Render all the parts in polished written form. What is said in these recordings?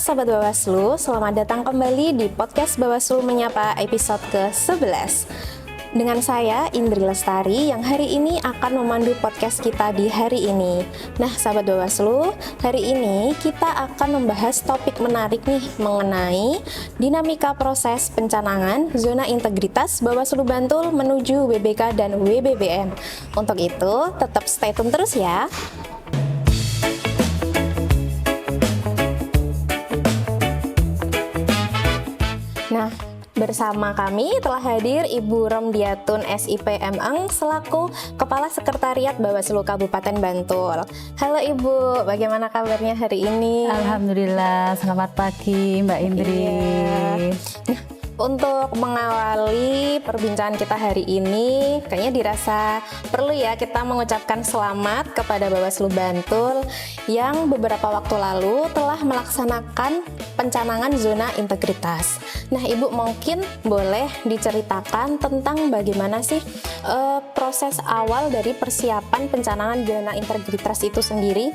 Sobat Bawaslu, selamat datang kembali di podcast Bawaslu Menyapa episode ke-11. Dengan saya, Indri Lestari, yang hari ini akan memandu podcast kita di hari ini. Nah, Sobat Bawaslu, hari ini kita akan membahas topik menarik nih mengenai dinamika proses pencanangan zona integritas Bawaslu Bantul menuju WBK dan WBBM. Untuk itu, tetap stay tune terus ya. Nah, bersama kami telah hadir Ibu Romdiatun SIP Eng selaku Kepala Sekretariat Bawaslu Kabupaten Bantul. Halo Ibu, bagaimana kabarnya hari ini? Alhamdulillah, selamat pagi Mbak Indri. Iya. Nah, untuk mengawali perbincangan kita hari ini, kayaknya dirasa perlu ya kita mengucapkan selamat kepada Bawaslu Bantul yang beberapa waktu lalu telah melaksanakan pencanangan zona integritas. Nah, Ibu mungkin boleh diceritakan tentang bagaimana sih proses awal dari persiapan pencanangan zona integritas itu sendiri?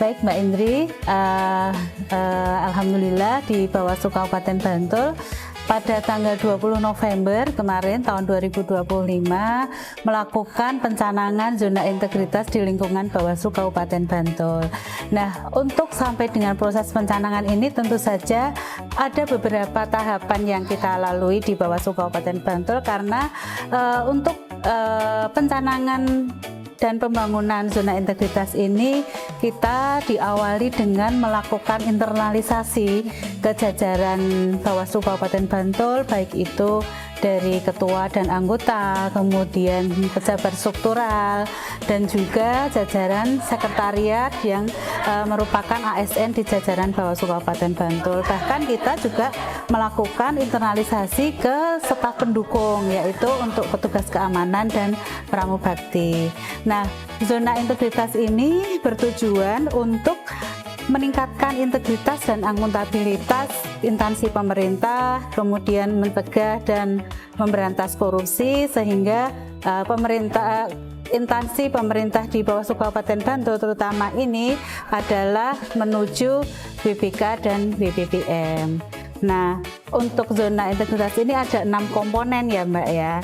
Baik Mbak Indri, Alhamdulillah di Bawaslu Kabupaten Bantul pada tanggal 20 November kemarin tahun 2025 melakukan pencanangan zona integritas di lingkungan Bawaslu Kabupaten Bantul. Nah, untuk sampai dengan proses pencanangan ini tentu saja ada beberapa tahapan yang kita lalui di Bawaslu Kabupaten Bantul karena untuk pencanangan dan pembangunan zona integritas ini kita diawali dengan melakukan internalisasi ke jajaran Bawaslu Kabupaten Bantul, baik itu dari ketua dan anggota, kemudian pejabat struktural, dan juga jajaran sekretariat yang merupakan ASN di jajaran Bawaslu Kabupaten Bantul. Bahkan kita juga melakukan internalisasi ke staf pendukung, yaitu untuk petugas keamanan dan pramubakti. Nah, zona integritas ini bertujuan untuk meningkatkan integritas dan akuntabilitas instansi pemerintah, kemudian mencegah dan memberantas korupsi sehingga instansi pemerintah di Bawaslu Kabupaten Bantul terutama ini adalah menuju WBK dan WBBM. Nah, untuk zona integritas ini ada 6 komponen ya Mbak ya.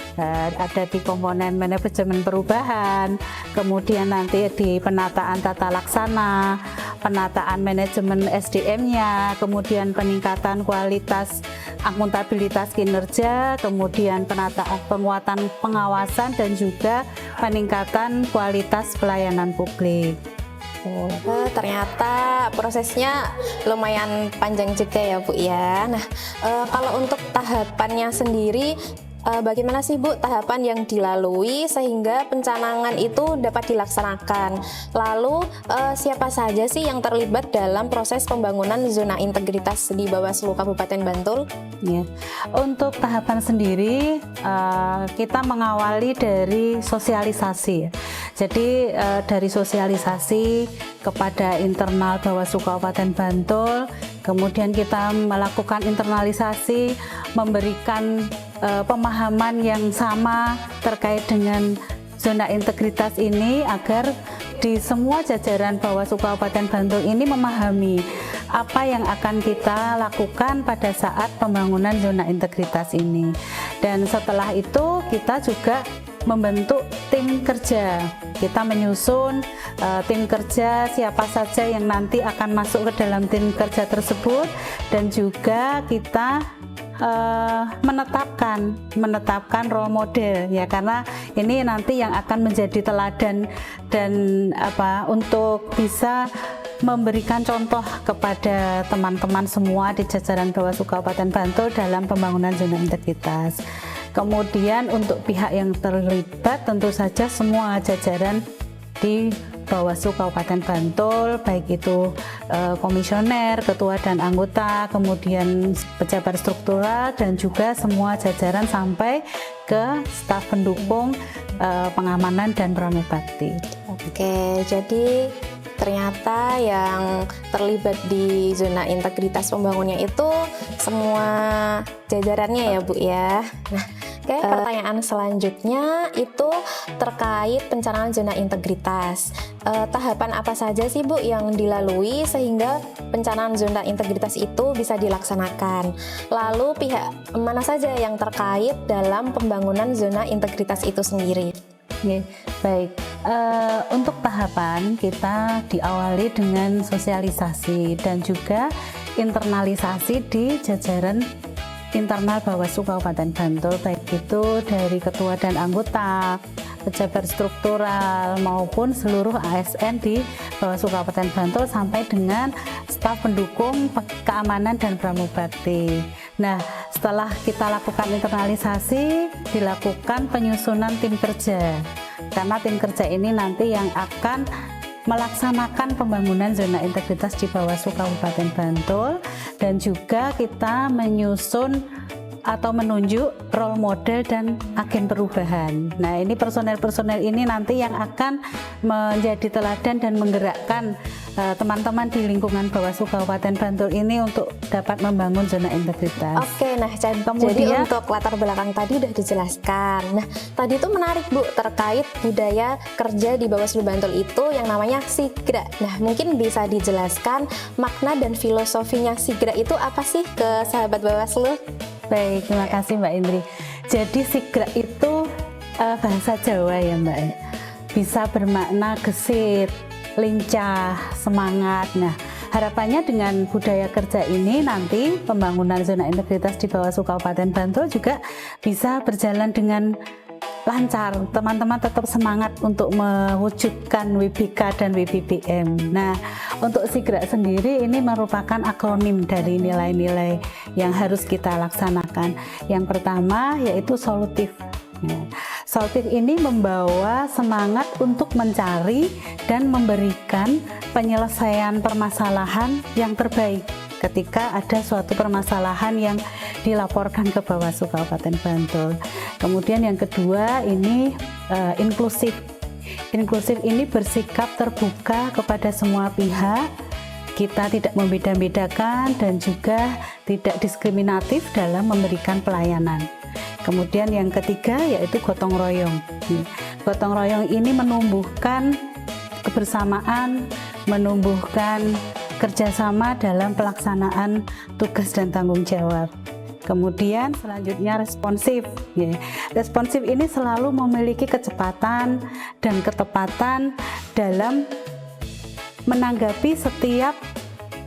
Ada di komponen manajemen perubahan, kemudian nanti di penataan tata laksana, penataan manajemen SDM-nya, kemudian peningkatan kualitas akuntabilitas kinerja, kemudian penataan penguatan pengawasan dan juga peningkatan kualitas pelayanan publik. Ternyata prosesnya lumayan panjang juga ya Bu ya. Nah, kalau untuk tahapannya sendiri, bagaimana sih Bu tahapan yang dilalui sehingga pencanangan itu dapat dilaksanakan? Lalu siapa saja sih yang terlibat dalam proses pembangunan zona integritas di Bawaslu Kabupaten Bantul? Ya. Untuk tahapan sendiri kita mengawali dari sosialisasi. Jadi dari sosialisasi kepada internal Bawaslu Kabupaten Bantul, kemudian kita melakukan internalisasi, memberikan pemahaman yang sama terkait dengan zona integritas ini agar di semua jajaran Bawaslu Kabupaten Bantul ini memahami apa yang akan kita lakukan pada saat pembangunan zona integritas ini. Dan setelah itu kita juga membentuk tim kerja. Kita menyusun tim kerja siapa saja yang nanti akan masuk ke dalam tim kerja tersebut, dan juga kita menetapkan role model ya, karena ini nanti yang akan menjadi teladan dan untuk bisa memberikan contoh kepada teman-teman semua di jajaran Bawaslu Kabupaten Bantul dalam pembangunan zona integritas. Kemudian untuk pihak yang terlibat tentu saja semua jajaran di Bawaslu Kabupaten Bantul, baik itu komisioner, ketua dan anggota, kemudian pejabat struktural dan juga semua jajaran sampai ke staf pendukung pengamanan dan pramubakti. Oke, jadi ternyata yang terlibat di zona integritas pembangunannya itu semua jajarannya ya Bu ya. Nah, Oke, pertanyaan selanjutnya itu terkait pencalonan zona integritas. Tahapan apa saja sih Bu yang dilalui sehingga pencalonan zona integritas itu bisa dilaksanakan? Lalu pihak mana saja yang terkait dalam pembangunan zona integritas itu sendiri? Oke, baik. Untuk tahapan kita diawali dengan sosialisasi dan juga internalisasi di jajaran internal Bawaslu Kabupaten Bantul, baik itu dari ketua dan anggota, pejabat struktural maupun seluruh ASN di Bawaslu Kabupaten Bantul sampai dengan staf pendukung keamanan dan pramubakti. Nah, setelah kita lakukan internalisasi, dilakukan penyusunan tim kerja. Karena tim kerja ini nanti yang akan melaksanakan pembangunan zona integritas di Bawaslu Kabupaten Bantul, dan juga kita menyusun atau menunjuk role model dan agen perubahan. Nah, ini personel-personel ini nanti yang akan menjadi teladan dan menggerakkan teman-teman di lingkungan Bawaslu Kabupaten Bantul ini untuk dapat membangun zona integritas. Oke, nah jadi untuk latar belakang tadi udah dijelaskan. Nah, tadi itu menarik Bu terkait budaya kerja di Bawaslu Bantul itu yang namanya SIGRA. Nah, mungkin bisa dijelaskan makna dan filosofinya SIGRA itu apa sih ke sahabat Bawaslu? Baik, terima kasih Mbak Indri. Jadi SIGRA itu bahasa Jawa ya Mbak, bisa bermakna gesit, lincah, semangat. Nah, harapannya dengan budaya kerja ini nanti pembangunan zona integritas di Bawaslu Kabupaten Bantul juga bisa berjalan dengan lancar. Teman-teman tetap semangat untuk mewujudkan WBK dan WBBM. Nah, untuk SIGRA sendiri ini merupakan akronim dari nilai-nilai yang harus kita laksanakan. Yang pertama yaitu solutif. Solutif ini membawa semangat untuk mencari dan memberikan penyelesaian permasalahan yang terbaik ketika ada suatu permasalahan yang dilaporkan ke Bawaslu Kabupaten Bantul. Kemudian yang kedua ini inklusif. Inklusif ini bersikap terbuka kepada semua pihak. Kita tidak membeda-bedakan dan juga tidak diskriminatif dalam memberikan pelayanan. Kemudian yang ketiga yaitu gotong royong. Gotong royong ini menumbuhkan kebersamaan, menumbuhkan kerjasama dalam pelaksanaan tugas dan tanggung jawab. Kemudian selanjutnya responsif. Responsif ini selalu memiliki kecepatan dan ketepatan dalam menanggapi setiap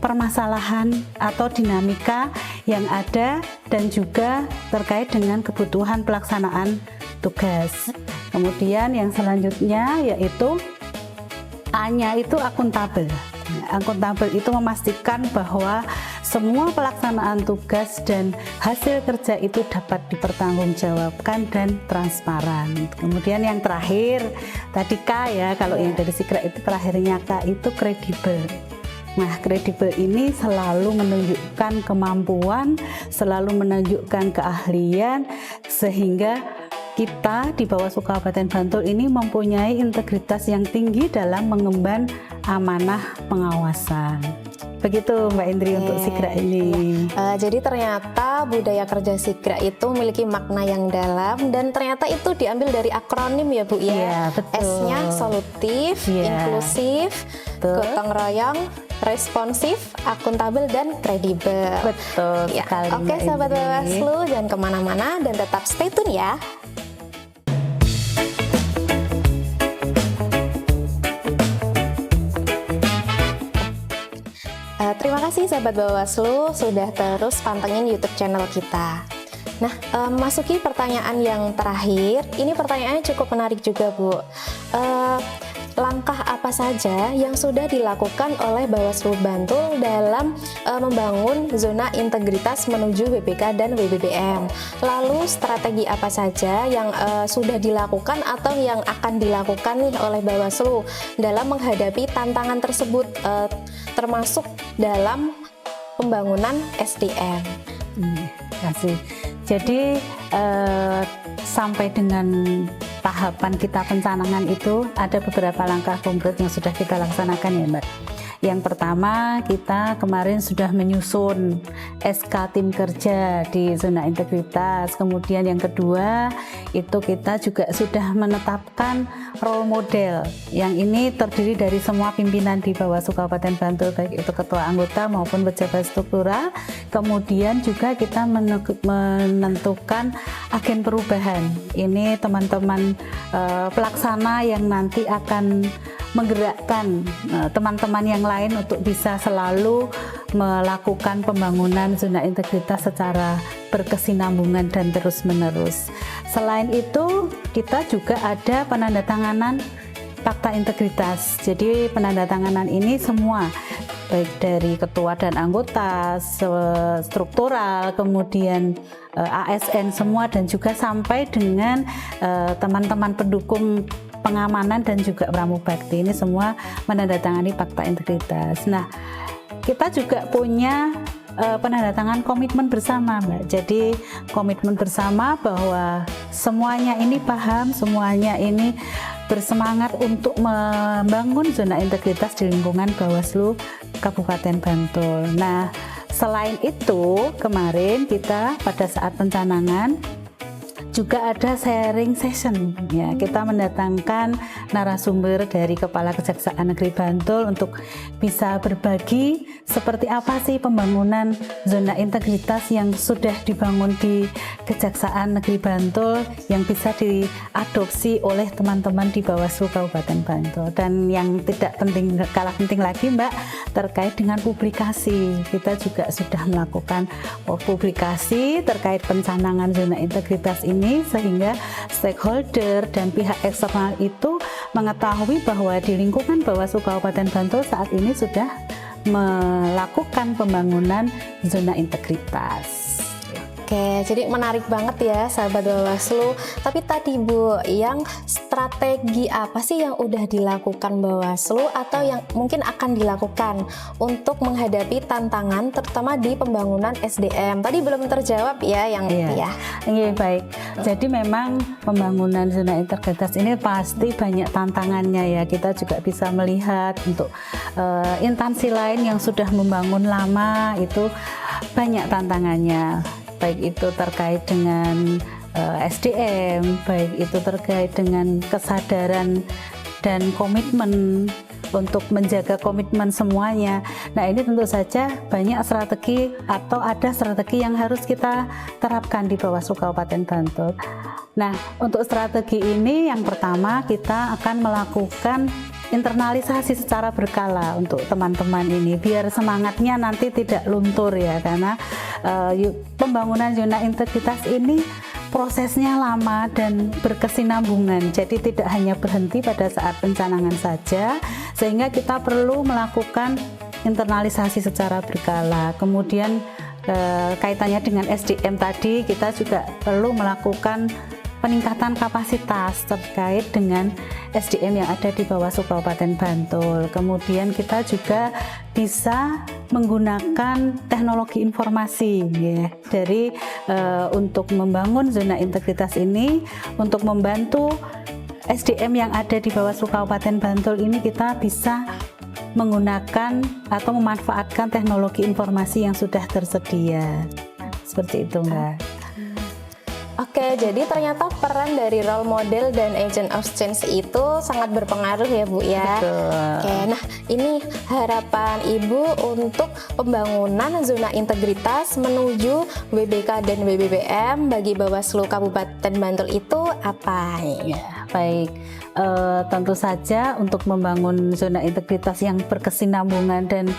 permasalahan atau dinamika yang ada dan juga terkait dengan kebutuhan pelaksanaan tugas. Kemudian yang selanjutnya yaitu A-nya itu akuntabel. Akuntabel itu memastikan bahwa semua pelaksanaan tugas dan hasil kerja itu dapat dipertanggungjawabkan dan transparan. Kemudian yang terakhir tadi K ya, kalau yang dari SIGRA itu terakhirnya K itu kredibel. Nah, kredibel ini selalu menunjukkan kemampuan, selalu menunjukkan keahlian, sehingga kita di Bawaslu Kabupaten Bantul ini mempunyai integritas yang tinggi dalam mengemban amanah pengawasan. Begitu Mbak Indri untuk SIGRA ini. Jadi ternyata budaya kerja SIGRA itu memiliki makna yang dalam dan ternyata itu diambil dari akronim ya Bu ya. Iya, betul. S-nya solutif, inklusif, gotong royong, responsif, akuntabel, dan kredibel. Betul sekali. Oke sahabat Bawaslu, jangan kemana-mana dan tetap stay tune ya. Terima kasih sahabat Bawaslu sudah terus pantengin YouTube channel kita. Nah, masuki pertanyaan yang terakhir. Ini pertanyaannya cukup menarik juga, Bu. Langkah apa saja yang sudah dilakukan oleh Bawaslu Bantul dalam membangun zona integritas menuju WBK dan WBBM? Lalu strategi apa saja yang sudah dilakukan atau yang akan dilakukan nih oleh Bawaslu dalam menghadapi tantangan tersebut, termasuk dalam pembangunan SDM? Terima kasih. Jadi sampai dengan tahapan kita pencanangan itu ada beberapa langkah konkret yang sudah kita laksanakan ya Mbak. Yang pertama, kita kemarin sudah menyusun SK tim kerja di zona integritas. Kemudian yang kedua, itu kita juga sudah menetapkan role model. Yang ini terdiri dari semua pimpinan di Bawaslu Kabupaten Bantul, baik itu ketua anggota maupun pejabat struktural. Kemudian juga kita menentukan agen perubahan. Ini teman-teman pelaksana yang nanti akan menggerakkan teman-teman yang lain untuk bisa selalu melakukan pembangunan zona integritas secara berkesinambungan dan terus-menerus. Selain itu, kita juga ada penandatanganan fakta integritas. Jadi penandatanganan ini semua baik dari ketua dan anggota, struktural, kemudian ASN semua, dan juga sampai dengan teman-teman pendukung pengamanan dan juga pramubakti. Ini semua menandatangani fakta integritas. Nah, kita juga punya penandatangan komitmen bersama, Mbak. Jadi komitmen bersama bahwa semuanya ini paham, semuanya ini bersemangat untuk membangun zona integritas di lingkungan Bawaslu Kabupaten Bantul. Nah, selain itu, kemarin kita pada saat pencanangan juga ada sharing session, ya. Kita mendatangkan narasumber dari Kepala Kejaksaan Negeri Bantul untuk bisa berbagi seperti apa sih pembangunan zona integritas yang sudah dibangun di Kejaksaan Negeri Bantul yang bisa diadopsi oleh teman-teman di Bawaslu Kabupaten Bantul. Dan yang tidak kalah penting lagi, Mbak, terkait dengan publikasi. Kita juga sudah melakukan publikasi terkait pencanangan zona integritas ini, sehingga stakeholder dan pihak eksternal itu mengetahui bahwa di lingkungan Bawaslu Kabupaten Bantul saat ini sudah melakukan pembangunan zona integritas. Oke, jadi menarik banget ya sahabat Bawaslu. Tapi tadi Bu, yang strategi apa sih yang udah dilakukan Bawaslu atau yang mungkin akan dilakukan untuk menghadapi tantangan terutama di pembangunan SDM? Tadi belum terjawab ya yang Iya, baik. Jadi memang pembangunan zona integritas ini pasti banyak tantangannya ya. Kita juga bisa melihat untuk instansi lain yang sudah membangun lama itu banyak tantangannya. Baik itu terkait dengan SDM, baik itu terkait dengan kesadaran dan komitmen untuk menjaga komitmen semuanya. Nah, ini tentu saja banyak strategi atau ada strategi yang harus kita terapkan di Bawaslu Kabupaten Bantul. Nah, untuk strategi ini yang pertama kita akan melakukan internalisasi secara berkala untuk teman-teman ini biar semangatnya nanti tidak luntur ya, karena pembangunan zona integritas ini prosesnya lama dan berkesinambungan, jadi tidak hanya berhenti pada saat pencanangan saja, sehingga kita perlu melakukan internalisasi secara berkala. Kemudian kaitannya dengan SDM tadi, kita juga perlu melakukan peningkatan kapasitas terkait dengan SDM yang ada di Bawaslu Kabupaten Bantul. Kemudian kita juga bisa menggunakan teknologi informasi ya, dari untuk membangun zona integritas ini, untuk membantu SDM yang ada di Bawaslu Kabupaten Bantul ini kita bisa menggunakan atau memanfaatkan teknologi informasi yang sudah tersedia. Seperti itu, Mbak. Oke, jadi ternyata peran dari role model dan agent of change itu sangat berpengaruh ya Bu ya. Betul. Oke, nah ini harapan Ibu untuk pembangunan zona integritas menuju WBK dan WBBM bagi Bawaslu Kabupaten Bantul itu apa? Ya, baik. Tentu saja untuk membangun zona integritas yang berkesinambungan dan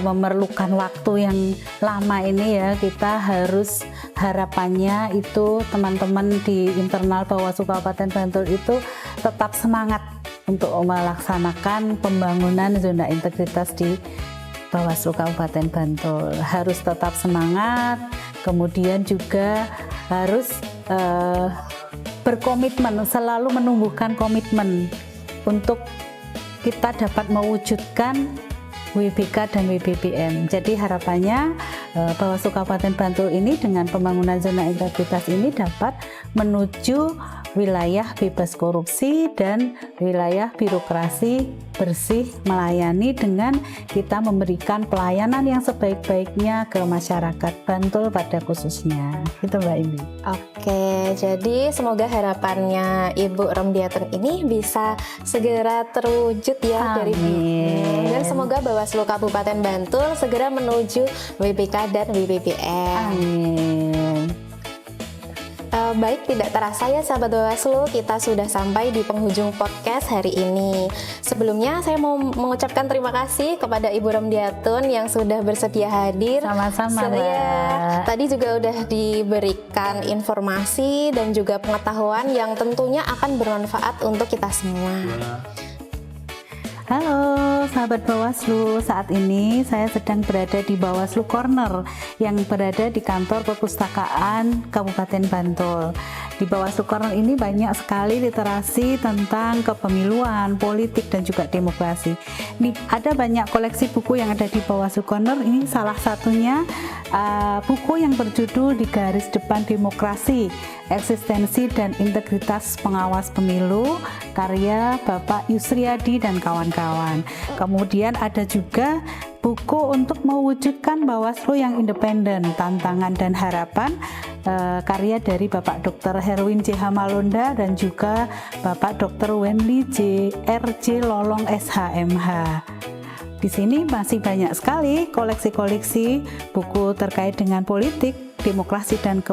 memerlukan waktu yang lama ini ya, kita harus harapannya itu teman-teman di internal Bawaslu Kabupaten Bantul itu tetap semangat untuk melaksanakan pembangunan zona integritas di Bawaslu Kabupaten Bantul. Harus tetap semangat, kemudian juga harus berkomitmen, selalu menumbuhkan komitmen untuk kita dapat mewujudkan WBK dan WBBM. Jadi harapannya Bawaslu Kabupaten Bantul ini dengan pembangunan zona integritas ini dapat menuju wilayah bebas korupsi dan wilayah birokrasi bersih melayani dengan kita memberikan pelayanan yang sebaik-baiknya ke masyarakat Bantul pada khususnya. Itu Mbak Indi. Oke, jadi semoga harapannya Ibu Romdiatun ini bisa segera terwujud ya dari dan semoga Bawaslu Kabupaten Bantul segera menuju WBK dan WBBM. Amin. Baik, tidak terasa ya sahabat Bawaslu, kita sudah sampai di penghujung podcast hari ini. Sebelumnya saya mau mengucapkan terima kasih kepada Ibu Romdiatun yang sudah bersedia hadir. Sama-sama, Mbak. Tadi juga udah diberikan informasi dan juga pengetahuan yang tentunya akan bermanfaat untuk kita semua. Halo sahabat Bawaslu, saat ini saya sedang berada di Bawaslu Corner yang berada di kantor perpustakaan Kabupaten Bantul. Di Bawaslu Corner ini banyak sekali literasi tentang kepemiluan, politik dan juga demokrasi. Nih, ada banyak koleksi buku yang ada di Bawaslu Corner. Ini salah satunya buku yang berjudul Di Garis Depan Demokrasi, Eksistensi dan Integritas Pengawas Pemilu, karya Bapak Yusriadi dan kawan-kawan. Kemudian ada juga buku untuk mewujudkan Bawaslu yang independen, tantangan dan harapan, karya dari Bapak Dr. Herwin J. Hamalonda dan juga Bapak Dr. Wenli J. R.J. Lolong SHMH. Di sini masih banyak sekali koleksi-koleksi buku terkait dengan politik, demokrasi dan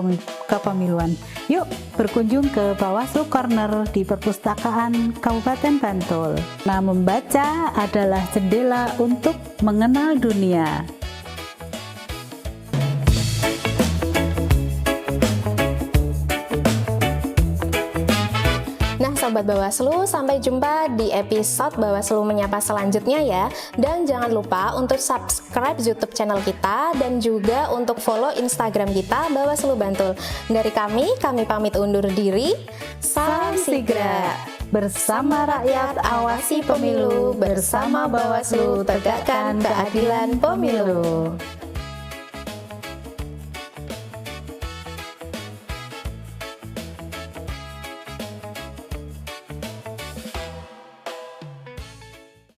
kepemiluan. Yuk berkunjung ke Bawaslu Corner di Perpustakaan Kabupaten Bantul. Nah, membaca adalah jendela untuk mengenal dunia. Nah Sobat Bawaslu, sampai jumpa di episode Bawaslu Menyapa selanjutnya ya. Dan jangan lupa untuk subscribe YouTube channel kita dan juga untuk follow Instagram kita Bawaslu Bantul. Dari kami pamit undur diri. Salam Sigra. Bersama rakyat awasi pemilu, bersama Bawaslu tegakkan keadilan pemilu.